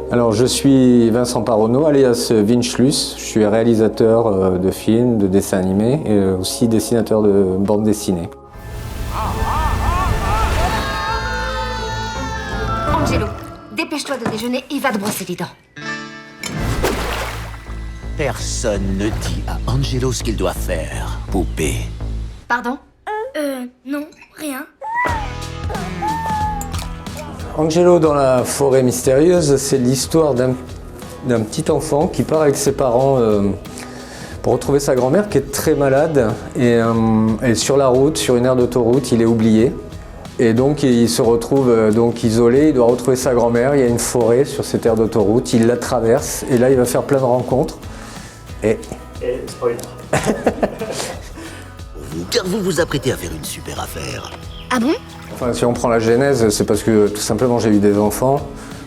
Alors je suis Vincent Paronneau, alias Vinchlus. Je suis réalisateur de films, de dessins animés et aussi dessinateur de bande dessinée. Angelo, dépêche-toi de déjeuner et va te brosser les dents. Personne ne dit à Angelo ce qu'il doit faire, poupée. Pardon? Non, rien. Angelo dans la forêt mystérieuse, c'est l'histoire d'un petit enfant qui part avec ses parents pour retrouver sa grand-mère qui est très malade et sur la route, sur une aire d'autoroute, il est oublié. Et donc il se retrouve donc isolé, il doit retrouver sa grand-mère, il y a une forêt sur cette aire d'autoroute, il la traverse et là il va faire plein de rencontres. Et spoiler. Car vous vous apprêtez à faire une super affaire. Ah bon? Enfin, si on prend la genèse, c'est parce que tout simplement j'ai eu des enfants,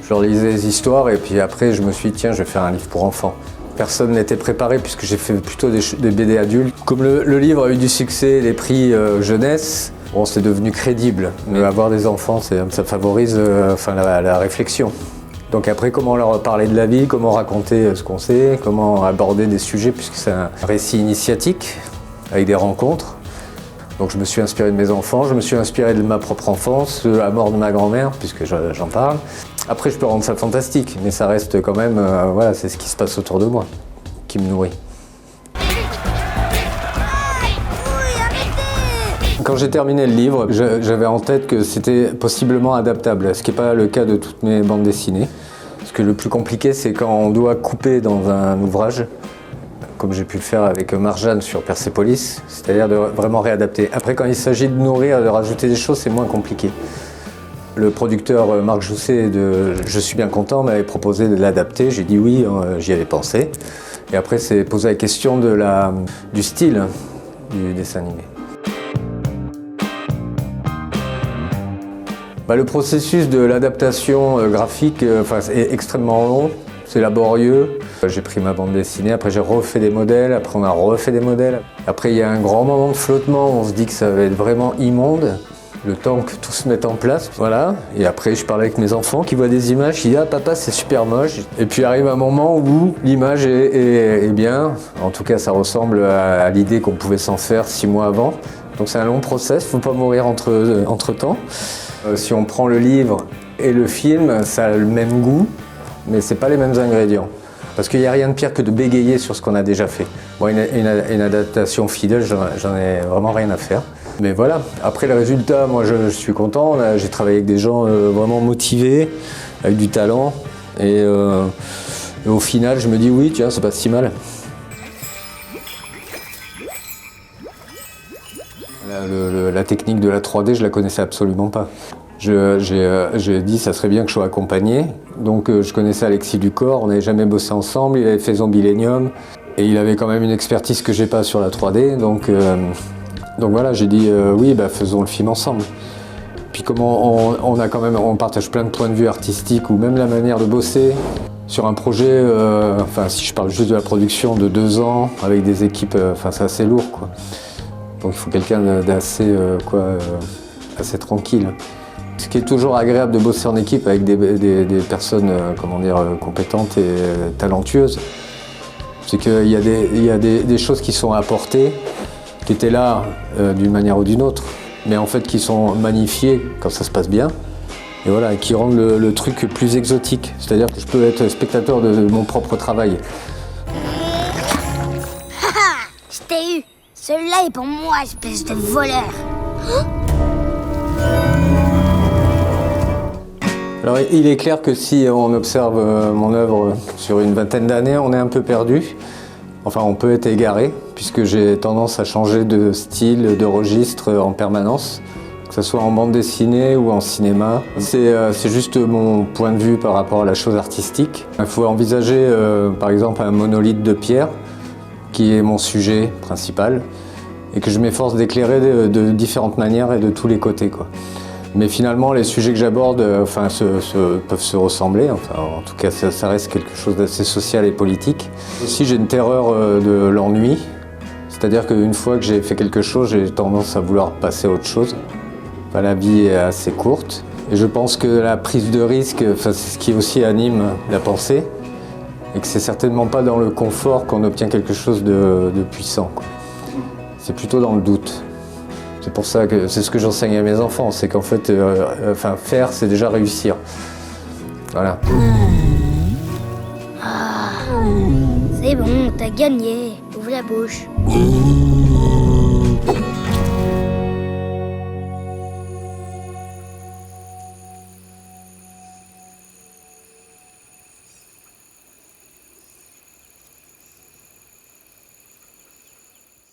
je leur lisais des histoires et puis après je me suis dit tiens je vais faire un livre pour enfants. Personne n'était préparé puisque j'ai fait plutôt des BD adultes. Comme le livre a eu du succès, les prix jeunesse, bon, c'est devenu crédible. Mais avoir des enfants, ça favorise la réflexion. Donc après, comment leur parler de la vie, comment raconter ce qu'on sait, comment aborder des sujets puisque c'est un récit initiatique avec des rencontres. Donc je me suis inspiré de mes enfants, je me suis inspiré de ma propre enfance, de la mort de ma grand-mère, puisque j'en parle. Après, je peux rendre ça fantastique, mais ça reste quand même, voilà, c'est ce qui se passe autour de moi, qui me nourrit. Quand j'ai terminé le livre, j'avais en tête que c'était possiblement adaptable, ce qui n'est pas le cas de toutes mes bandes dessinées. Parce que le plus compliqué, c'est quand on doit couper dans un ouvrage, comme j'ai pu le faire avec Marjane sur Persépolis, c'est-à-dire de vraiment réadapter. Après, quand il s'agit de nourrir, de rajouter des choses, c'est moins compliqué. Le producteur Marc Jousset de Je suis bien content m'avait proposé de l'adapter, j'ai dit oui, j'y avais pensé. Et après, c'est posé la question du style du dessin animé. Le processus de l'adaptation graphique est extrêmement long. C'est laborieux. J'ai pris ma bande dessinée, après j'ai refait des modèles, après on a refait des modèles. Après il y a un grand moment de flottement où on se dit que ça va être vraiment immonde, le temps que tout se mette en place. Voilà. Et après je parle avec mes enfants qui voient des images, ils disent « Ah papa c'est super moche ». Et puis arrive un moment où l'image est bien, en tout cas ça ressemble à l'idée qu'on pouvait s'en faire 6 mois avant. Donc c'est un long process, il ne faut pas mourir entre temps. Si on prend le livre et le film, ça a le même goût. Mais c'est pas les mêmes ingrédients. Parce qu'il n'y a rien de pire que de bégayer sur ce qu'on a déjà fait. Bon, une adaptation fidèle, j'en ai vraiment rien à faire. Mais voilà, après le résultat, moi je suis content. J'ai travaillé avec des gens vraiment motivés, avec du talent. Et au final, je me dis oui, tiens, c'est pas si mal. La technique de la 3D, je la connaissais absolument pas. J'ai dit ça serait bien que je sois accompagné. Donc je connaissais Alexis Ducor, on n'avait jamais bossé ensemble, il avait fait Zombilenium et il avait quand même une expertise que j'ai pas sur la 3D. Donc voilà, j'ai dit oui, faisons le film ensemble. Puis comment on partage plein de points de vue artistiques ou même la manière de bosser sur un projet, si je parle juste de la production de 2 ans avec des équipes, c'est assez lourd quoi. Donc il faut quelqu'un d'assez assez tranquille. Ce qui est toujours agréable de bosser en équipe avec des personnes compétentes et talentueuses, c'est qu'il y a des choses qui sont apportées, qui étaient là d'une manière ou d'une autre, mais en fait qui sont magnifiées quand ça se passe bien, et voilà, qui rendent le truc plus exotique. C'est-à-dire que je peux être spectateur de mon propre travail. Je t'ai eu. Celui-là est pour moi, espèce de voleur. Alors il est clair que si on observe mon œuvre sur une vingtaine d'années, on est un peu perdu. Enfin, on peut être égaré, puisque j'ai tendance à changer de style, de registre en permanence, que ce soit en bande dessinée ou en cinéma. C'est juste mon point de vue par rapport à la chose artistique. Il faut envisager par exemple un monolithe de pierre, qui est mon sujet principal, et que je m'efforce d'éclairer de différentes manières et de tous les côtés, quoi. Mais finalement, les sujets que j'aborde peuvent se ressembler. En tout cas, ça reste quelque chose d'assez social et politique. Aussi, j'ai une terreur de l'ennui. C'est-à-dire qu'une fois que j'ai fait quelque chose, j'ai tendance à vouloir passer à autre chose. La vie est assez courte. Et je pense que la prise de risque, c'est ce qui aussi anime la pensée, et que c'est certainement pas dans le confort qu'on obtient quelque chose de puissant, quoi. C'est plutôt dans le doute. C'est pour ça que c'est ce que j'enseigne à mes enfants, c'est qu'en fait, faire, c'est déjà réussir. Voilà. C'est bon, t'as gagné. Ouvre la bouche.